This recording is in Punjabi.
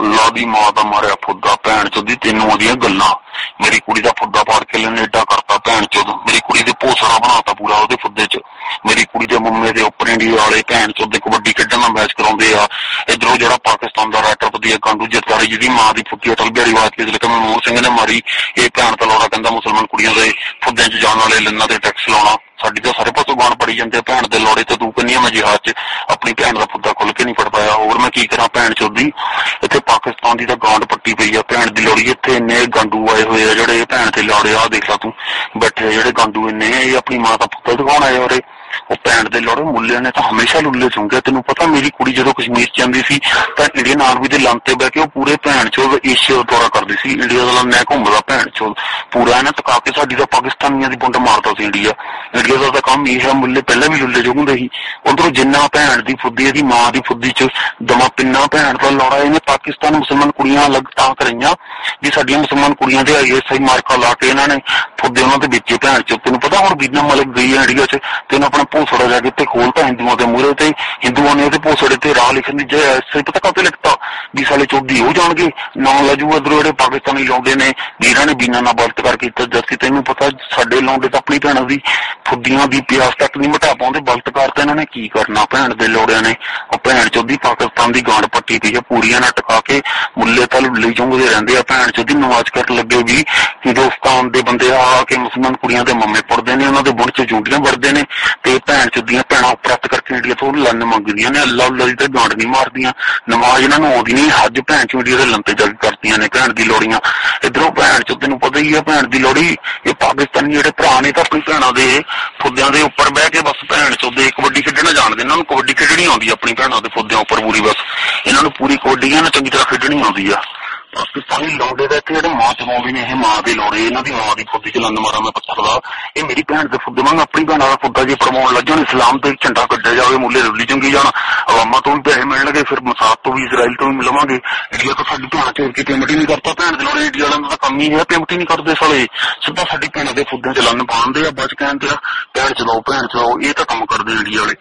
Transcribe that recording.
ਅੱਲਾ ਦੀ ਮਾਂ ਦਾ ਮਾਰਿਆ ਫੁੱਦਾ ਭੈਣ ਚੋਦੀ ਤੈਨੂੰ ਉਹਦੀਆਂ ਗੱਲਾਂ। ਮੇਰੀ ਕੁੜੀ ਦਾ ਫੁੱਦਾ ਪਾੜ ਕੇ ਲੈਣੇ ਏਡਾ ਕਰਤਾ ਭੈਣ ਚੋਦ। ਮੇਰੀ ਕੁੜੀ ਦੇ ਭੋਸੜਾ ਬਣਾਤਾ ਪੂਰਾ ਉਹਦੇ ਫੁੱਦੇ ਚ। ਮੇਰੀ ਕੁੜੀ ਦੇ ਮੰਮੇ ਦੇ ਉੱਪਰ ਇੰਡੀਆ ਵਾਲੇ ਭੈਣ ਚੋਦ ਕਬੱਡੀ ਖੇਡਣ ਦਾ ਮੈਚ ਕਰਾਉਂਦੇ ਆ। ਇਧਰੋਂ ਜਿਹੜਾ ਪਾਕਿਸਤਾਨ ਦਾ ਰਾਸ਼ਟਰਪਤੀ ਆ ਗਾਂਡੂ ਜਰਦਾਰੀ ਜਿਹਦੀ ਮਾਂ ਦੀ ਫੁੱਦੀ ਅਟਲ ਬਿਹਾਰੀ ਵਾਜਪੇਈ ਦੇ ਮਨਮੋਹਨ ਸਿੰਘ ਨੇ ਮਾਰੀ। ਇਹ ਭੈਣ ਤਲੌੜਾ ਕਹਿੰਦਾ ਮੁਸਲਮਾਨ ਕੁੜੀਆਂ ਦੇ ਫੁੱਦਿਆਂ ਚ ਜਾਣ ਵਾਲੇ ਲਿੰਨਾਂ ਤੇ ਟੈਕਸ ਲਾਉਣਾ। ਸਾਡੀ ਤਾਂ ਸਾਰੇ ਪਾਸੋਂ ਗਾਣ ਪੜੀ ਜਾਂਦੇ ਭੈਣ ਦੇ ਲੋੜੇ ਤੇ। ਤੂੰ ਕਹਿੰਦੀ ਮੈਂ ਜਿਹਾਦ ਚ ਆਪਣੀ ਭੈਣ ਦਾ ਫੁੱਦਾ ਖੁੱਲ ਕੇ ਨਹੀਂ ਫੜ ਪਾਇਆ। ਹੋਰ ਮੈਂ ਕੀ ਕਰਾਂ ਭੈਣ ਚੋਦੀ। ਇੱਥੇ ਪਾਕਿਸਤਾਨ ਦੀ ਤਾਂ ਗਾਂਡ ਪੱਟੀ ਪਈ ਆ ਭੈਣ ਦੀ ਲੋੜੀ। ਇੱਥੇ ਇੰਨੇ ਗਾਂਡੂ ਆਏ ਹੋਏ ਆ ਜਿਹੜੇ ਭੈਣ ਤੇ ਲੋੜੇ ਆ ਦੇਖ ਲਾ ਤੂੰ ਬੈਠੇ ਜਿਹੜੇ ਗਾਂਡੂ ਇੰਨੇ ਇਹ ਆਪਣੀ ਮਾਂ ਦਾ ਪੁੱਤ ਦਿਖਾਉਣ ਆਏ ਔਰੇ। ਉਹ ਭੈਣ ਦੇ ਲੋੜੇ ਮੁੱਲਿਆਂ ਨੇ ਤਾਂ ਹਮੇਸ਼ਾ ਲੁੱਲੇ ਚੁੰਗੇ। ਤੈਨੂੰ ਪਤਾ ਮੇਰੀ ਕੁੜੀ ਜਦੋਂ ਕਸ਼ਮੀਰ ਚ ਜਾਂਦੀ ਸੀ ਤਾਂ ਇੰਡੀਅਨ ਆਰਮੀ ਦੇ ਲੰਨ ਤੇ ਬਹਿ ਕੇ ਉਹ ਪੂਰੇ ਭੈਣ ਚੋਦ ਏਸ਼ੀਆ ਦੌਰਾ ਕਰਦੀ ਸੀ। ਇੰਡੀਆ ਦਾ ਲੰਨ ਘੁੰਮਦਾ ਭੈਣ ਚੋਦ ਪੂਰਾ ਇਹਨੇ ਟਕਾ ਕੇ। ਸਾਡੀ ਤਾਂ ਪਾਕਿਸਤਾਨੀਆਂ ਦੀ ਬੁੰਡ ਮਾਰਦਾ ਸੀ ਇੰਡੀਆ ਦਾ ਤਾਂ ਕੰਮ ਇਹ ਹੈ। ਮੁੱਲੇ ਪਹਿਲਾਂ ਵੀ ਲੁੱਲੇ ਚੁੰਗਦੇ ਸੀ। ਉਧਰੋਂ ਜਿੰਨਾ ਭੈਣ ਦੀ ਫੁੱਦੀ ਇਹਦੀ ਮਾਂ ਦੀ ਫੁੱਦੀ ਚ ਦਮਾ ਪਿੰਨਾ ਭੈਣ ਦਾ ਲੋੜਾ। ਇਹਨੇ ਪਾਕਿਸਤਾਨ ਮੁਸਲਮਾਨ ਕੁੜੀਆਂ ਅਲੱਗ ਤਾਂ ਕਰਾਈਆਂ ਵੀ ਸਾਡੀਆਂ ਮੁਸਲਮਾਨ ਕੁੜੀਆਂ ਦੇ ISI ਮਾਰਕਾ ਲਾ ਕੇ ਇਹਨਾਂ ਨੇ ਫੁੱਦੇ ਉਹਨਾਂ ਦੇ ਵਿੱਚ ਭੈਣ ਚੋਦ। ਤੈਨੂੰ ਪਤਾ ਹੁਣ ਬੀਨਾ ਮਲਿਕ ਗਈ ਹੈ ਇੰਡੀਆ ਚ ਤੇ ਉਹਨੇ ਆਪਣਾ ਭੋਸੜਾ ਜਾ ਕੇ ਤੇ ਖੋਲਤਾ ਹਿੰਦੂਆਂ ਦੇ ਮੂਹਰੇ ਤੇ। ਹਿੰਦੂਆਂ ਨੇ ਉਹਦੇ ਭੋਸੜੇ ਤੇ ਰਾਹ ਲਿਖਣ ਦੀ ਜੇ ਪਤਾ ਕਾਹਤੇ ਲਿਖਤਾ ਵੀ ਸਾਲੇ ਚੋਦੀ ਹੋ ਜਾਣਗੇ ਨਾਂ ਲਾਜੂ। ਇੱਧਰੋਂ ਜਿਹੜੇ ਪਾਕਿਸਤਾਨੀ ਲਾਉਂਦੇ ਨੇ ਵੀਰਾਂ ਨੇ ਬੀਨਾ ਨਾਲ ਬਲਤਕਾਰ ਕੀਤਾ। ਜਦਕਿ ਤੈਨੂੰ ਪਤਾ ਸਾਡੇ ਲਾਉਂਦੇ ਤਾਂ ਆਪਣੀ ਭੈਣਾਂ ਦੀ ਫੁੱਦੀਆਂ ਦੀ ਪਿਆਸ ਤੱਕ ਨਹੀਂ ਮਿਟਾ ਪਾਉਂਦੇ। ਬਲਤਕਾਰ ਤਾਂ ਇਹਨਾਂ ਨੇ ਕੀ ਕਰਨਾ ਭੈਣ ਦੇ ਲੋੜਿਆਂ ਨੇ। ਉਹ ਭੈਣ ਚੋਦੀ ਪਾਕਿਸਤਾਨ ਦੀ ਗਾਂਡ ਪੱਟੀ ਪਈ ਆ ਪੂਰੀਆਂ ਨਾਲ ਟਕਾ ਕੇ। ਮੁੱਲੇ ਤਾਂ ਲੁੱਲੇ ਚੁੰਗਦੇ ਰਹਿੰਦੇ ਆ ਭੈਣ ਚੋਦੀ। ਨਵਾਜ਼ ਕਰਨ ਲੱਗੇ ਵੀ ਹਿੰਦੁਸਤਾਨ ਦੇ ਬੰਦੇ ਆ ਕੇ ਮੁਸਲਮਾਨ ਕੁੜੀਆਂ ਦੇ ਮੰਮੇ ਪੁਰਦੇ ਨੇ ਉਹਨਾਂ ਦੇ ਬੁਣ ਚ ਜੂੰਡੀਆਂ ਵੜਦੇ ਨੇ ਤੇ ਭੈਣ ਚੋਦੀਆਂ ਭੈਣਾਂ ਉਪਰਤ ਕਰਕੇ ਇੰਡੀਆ ਤੋਂ ਲੰਨ ਮੰਗਦੀਆਂ ਨੇ। ਅੱਲਾ ਉੱਲਾ ਦੀ ਤਾਂ ਗਾਂਡ ਨਹੀਂ ਮਾਰਦੀਆਂ। ਨਮਾਜ਼ ਇਹਨਾਂ ਨੂੰ ਆਉਂਦੀ ਨਹੀਂ। ਹੱਜ ਭੈਣ ਚੋਂ ਇੰਡੀਆ ਦੇ ਲੰਤੇ ਜਗ ਕਰਦੀਆਂ ਨੇ ਭੈਣ ਦੀ ਲੋੜੀਆਂ। ਇੱਧਰੋਂ ਭੈਣ ਚੋਦ ਤੈਨੂੰ ਪਤਾ ਹੀ ਆ ਭੈਣ ਦੀ ਲੋੜੀ। ਇਹ ਪਾਕਿਸਤਾਨੀ ਜਿਹੜੇ ਭਰਾ ਨੇ ਤਾਂ ਆਪਣੀ ਭੈਣਾਂ ਦੇ ਫੁੱਦਿਆਂ ਦੇ ਉੱਪਰ ਬਹਿ ਕੇ ਬਸ ਭੈਣ ਚੋਦ ਕਬੱਡੀ ਖੇਡਣਾ ਜਾਣਦੇ। ਇਹਨਾਂ ਨੂੰ ਕਬੱਡੀ ਖੇਡਣੀ ਆਉਂਦੀ ਆਪਣੀ ਭੈਣਾਂ ਦੇ ਫੁੱਦਿਆਂ ਉੱਪਰ ਪੂਰੀ। ਬਸ ਇਹਨਾਂ ਨੂੰ ਪੂਰੀ ਕਬੱਡੀ ਇਹਨਾਂ ਚੰਗੀ ਤਰ੍ਹਾਂ ਖੇਡਣੀ ਆਉਂਦੀ ਆ। ਪਾਕਿਸਤਾਨੀ ਲੋੜੇ ਦਾ ਇੱਥੇ ਜਿਹੜੇ ਮਾਂ ਚਲਾਉਂਦੇ ਨੇ ਇਹ ਮਾਂ ਦੇ ਲੋੜੇ। ਇਹਨਾਂ ਦੀ ਮਾਂ ਦੀ ਫੁੱਦੀ ਚ ਲੰਨ ਮਾਰਾਂ ਮੈਂ ਪੱਥਰ ਦਾ। ਇਹ ਮੇਰੀ ਭੈਣ ਦੇ ਫੁੱਦੇ ਵਾਂਗ ਆਪਣੀ ਭੈਣਾਂ ਦਾ ਫੁੱਦਾ ਜੇ ਪ੍ਰਮਾਉਣ ਲੱਗਣ ਇਸਲਾਮ ਤੇ ਝੰਡਾ ਕੱਢਿਆ ਜਾਵੇ ਮੁੱਲੇ ਰੁੱਲੀ ਚੰਗੀ ਜਾਣ। ਅਵਾਮਾਂ ਤੋਂ ਵੀ ਪੈਸੇ ਮਿਲਣਗੇ ਫਿਰ ਮਸਾਦ ਤੋਂ ਵੀ ਇਜ਼ਰਾਈਲ ਤੋਂ ਵੀ ਲਵਾਂਗੇ। ਇੰਡੀਆ ਤੋਂ ਸਾਡੀ ਭੈਣ ਚੋਰ ਕੇ ਪੇਮੈਂਟ ਹੀ ਨਹੀਂ ਕਰਤਾ ਭੈਣ ਦੇ ਲੋੜੇ। ਇੰਡੀਆ ਵਾਲਿਆਂ ਦਾ ਕੰਮ ਹੀ ਹੈ ਪੇਮੈਂਟ ਹੀ ਨਹੀਂ ਕਰਦੇ ਸਾਲੇ। ਸਿੱਧਾ ਸਾਡੀ ਭੈਣਾਂ ਦੇ ਫੁੱਦਿਆਂ ਚ ਲੰਨ ਪਾਉਂਦੇ ਆ। ਬਚ ਕਹਿੰਦੇ ਆ ਭੈਣ ਚਲਾਓ ਭੈਣ ਚਲਾਓ। ਇਹ ਤਾਂ ਕੰਮ ਕਰਦੇ ਇੰਡੀਆ ਵਾਲੇ।